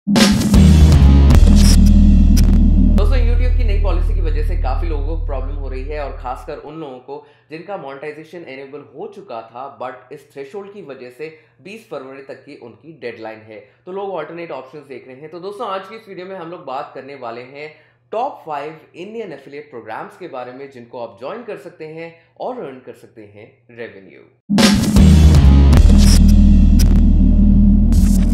दोस्तों यूट्यूब की नई पॉलिसी की वजह से काफ़ी लोगों को प्रॉब्लम हो रही है और खासकर उन लोगों को जिनका मोनेटाइजेशन एनेबल हो चुका था, बट इस थ्रेशोल्ड की वजह से 20 फरवरी तक की उनकी डेडलाइन है। तो लोग ऑल्टरनेट ऑप्शंस देख रहे हैं। तो दोस्तों आज की इस वीडियो में हम लोग बात करने वाले हैं टॉप 5 इंडियन एफिलिएट प्रोग्राम्स के बारे में जिनको आप ज्वाइन कर सकते हैं और अर्न कर सकते हैं रेवेन्यू।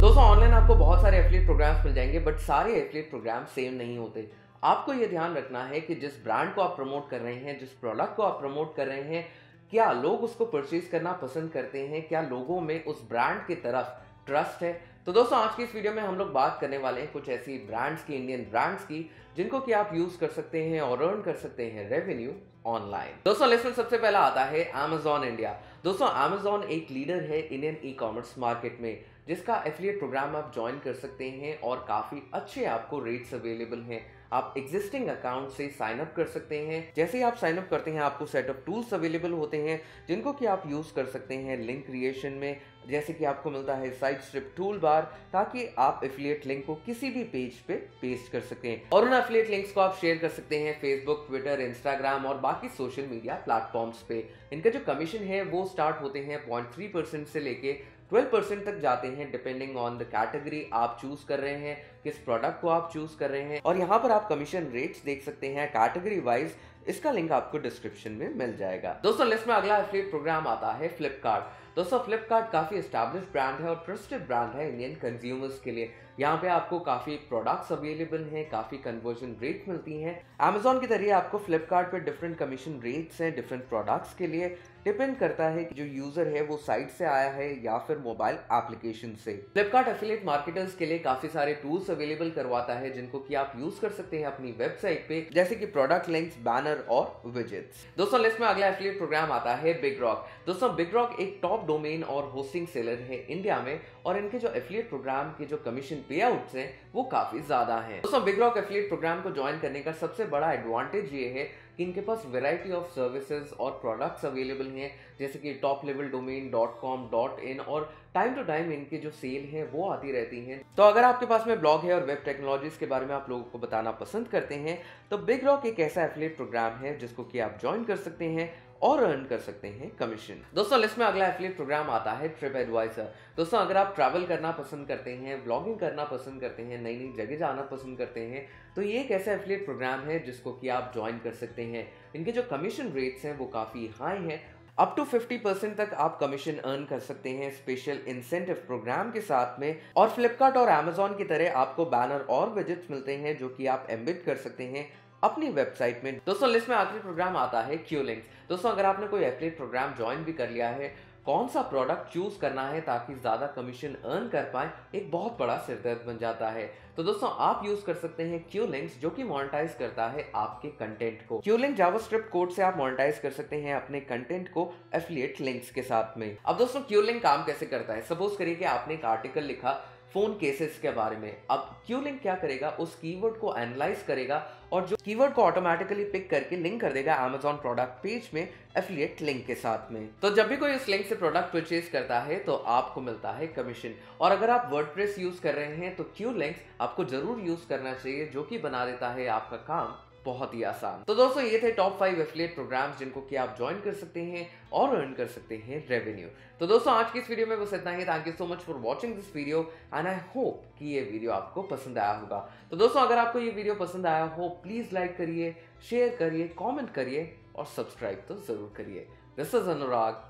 दोस्तों ऑनलाइन आपको बहुत सारे एफिलिएट प्रोग्राम्स मिल जाएंगे, बट सारे एफिलिएट प्रोग्राम सेम नहीं होते। आपको यह ध्यान रखना है कि जिस ब्रांड को आप प्रमोट कर रहे हैं, जिस प्रोडक्ट को आप प्रमोट कर रहे हैं, क्या लोग उसको परचेज करना पसंद करते हैं, क्या लोगों में उस ब्रांड की तरफ ट्रस्ट है। तो दोस्तों आज की इस वीडियो में हम लोग बात करने वाले हैं कुछ ऐसी ब्रांड्स की, इंडियन ब्रांड्स की, जिनको कि आप यूज कर सकते हैं और अर्न कर सकते हैं रेवेन्यू ऑनलाइन। दोस्तों लिस्ट में सबसे पहला आता है Amazon इंडिया। दोस्तों Amazon एक लीडर है इंडियन ई कॉमर्स मार्केट में, जिसका एफिलिएट प्रोग्राम आप ज्वाइन कर सकते हैं और काफी अच्छे आपको रेट्स अवेलेबल हैं। आप एग्जिस्टिंग अकाउंट से साइन अप कर सकते हैं। जैसे ही आप साइन अप करते हैं आपको सेट ऑफ टूल्स अवेलेबल होते हैं जिनको कि आप यूज कर सकते हैं लिंक क्रिएशन में। जैसे कि आपको मिलता है साइट स्ट्रिप टूल बार, ताकि आप एफिलिएट लिंक को किसी भी पेज पे पेस्ट कर सकते हैं और उन एफिलिएट लिंक्स को आप शेयर कर सकते हैं फेसबुक, ट्विटर, इंस्टाग्राम और बाकी सोशल मीडिया प्लेटफॉर्म्स पे। इनका जो कमीशन है वो स्टार्ट होते हैं 0.3% से लेके 12% तक जाते हैं, डिपेंडिंग ऑन द कैटेगरी आप चूज कर रहे हैं, किस प्रोडक्ट को आप चूज कर रहे हैं। और यहाँ पर आप कमीशन रेट्स देख सकते हैं कैटेगरी वाइज। इसका लिंक आपको डिस्क्रिप्शन में मिल जाएगा। दोस्तों लिस्ट में अगला एफिलिएट प्रोग्राम आता है फ्लिपकार्ट। दोस्तों फ्लिपकार्ट काफी एस्टैब्लिश्ड ब्रांड है और ट्रस्टेड ब्रांड है इंडियन कंज्यूमर्स के लिए। यहाँ पे आपको काफी प्रोडक्ट्स अवेलेबल हैं, काफी कन्वर्जन रेट मिलती हैं। Amazon की तरह आपको फ्लिपकार्ट पे डिफरेंट कमीशन रेट्स हैं डिफरेंट प्रोडक्ट्स के लिए। डिपेंड करता है कि जो यूजर है वो साइट से आया है या फिर मोबाइल एप्लीकेशन से। फ्लिपकार्ट एफिलिएट मार्केटर्स के लिए काफी सारे टूल्स अवेलेबल करवाता है जिनको कि आप यूज कर सकते हैं अपनी वेबसाइट पे, जैसे कि प्रोडक्ट लिंक्स, बैनर और विजेट्स। दोस्तों लिस्ट में अगला एफिलिएट प्रोग्राम आता है बिग रॉक। दोस्तों बिग रॉक एक टॉप डोमेन और होस्टिंग सेलर है इंडिया में और इनके जो एफिलिएट प्रोग्राम के जो कमीशन पे आउट्स हैं वो काफी ज्यादा हैं। दोस्तों बिग रॉक एफिलिएट प्रोग्राम को ज्वाइन करने का सबसे बड़ा एडवांटेज ये है कि इनके पास वैरायटी ऑफ सर्विसेज और प्रोडक्ट्स अवेलेबल हैं, जैसे कि टॉप लेवल डोमेन .com.in, और टाइम टू टाइम इनकी जो सेल है वो आती रहती हैं। तो अगर आपके पास में ब्लॉग है और वेब टेक्नोलॉजीज के बारे में आप लोगों को बताना पसंद करते हैं, तो बिग रॉक एक ऐसा एफिलिएट प्रोग्राम है जिसको कि आप ज्वाइन कर सकते हैं और अर्न कर सकते हैं कमीशन। दोस्तों लिस्ट में अगला एफिलिएट प्रोग्राम आता है ट्रिप एडवाइजर। दोस्तों अगर आप ट्रैवल करना पसंद करते हैं, ब्लॉगिंग करना पसंद करते हैं, नई नई जगह जाना पसंद करते हैं, तो ये एक ऐसा एफिलिएट प्रोग्राम है जिसको कि आप ज्वाइन कर सकते हैं। इनके जो कमीशन रेट्स हैं वो काफी हाई हैं, अप टू 50% तक आप कमीशन अर्न कर सकते हैं स्पेशल इंसेंटिव प्रोग्राम के साथ में। और फ्लिपकार्ट और Amazon की तरह आपको बैनर और विजेट्स मिलते हैं जो कि आप एम्बेड कर सकते हैं अपनी वेबसाइट में। दोस्तों लिस्ट में आखिरी प्रोग्राम आता है क्यूलिंक्स। दोस्तों अगर आपने कोई एफिलिएट प्रोग्राम ज्वाइन भी कर लिया है, कौन सा प्रोडक्ट चूज करना है ताकि ज्यादा कमीशन अर्न कर पाए, एक बहुत बड़ा सिरदर्द बन जाता है। तो दोस्तों आप यूज कर सकते हैं क्यूलिंक्स, जो कि मोनेटाइज करता है आपके कंटेंट को। क्यूलिंक जावास्क्रिप्ट कोड से आप मोनेटाइज कर सकते हैं अपने कंटेंट को एफिलिएट लिंक्स के साथ में। अब दोस्तों क्यूलिंक काम कैसे करता है? सपोज करिए कि आपने एक आर्टिकल लिखा फोन केसेस के बारे में। अब क्यूलिंक क्या करेगा, उस कीवर्ड को एनालाइज करेगा और जो कीवर्ड को ऑटोमेटिकली पिक करके लिंक कर देगा Amazon प्रोडक्ट पेज में एफिलिएट लिंक के साथ में। तो जब भी कोई उस लिंक से प्रोडक्ट परचेज करता है तो आपको मिलता है कमीशन। और अगर आप वर्डप्रेस यूज कर रहे हैं तो क्यूलिंक्स आपको जरूर यूज करना चाहिए, जो कि बना देता है आपका काम बहुत ही आसान। तो दोस्तों ये थे टॉप 5 एफिलिएट प्रोग्राम्स जिनको कि आप ज्वाइन कर सकते हैं और अर्न कर सकते हैं रेवेन्यू। तो दोस्तों आज की इस वीडियो में बस इतना ही। Thank you so much for watching this video and I hope कि ये वीडियो आपको पसंद आया होगा। तो दोस्तों अगर आपको ये वीडियो पसंद आया हो, प्लीज लाइक करिए, शेयर करिए, कॉमेंट करिए और सब्सक्राइब तो जरूर करिए। This is Anurag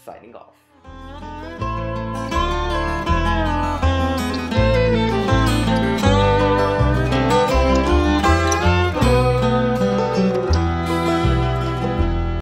signing off.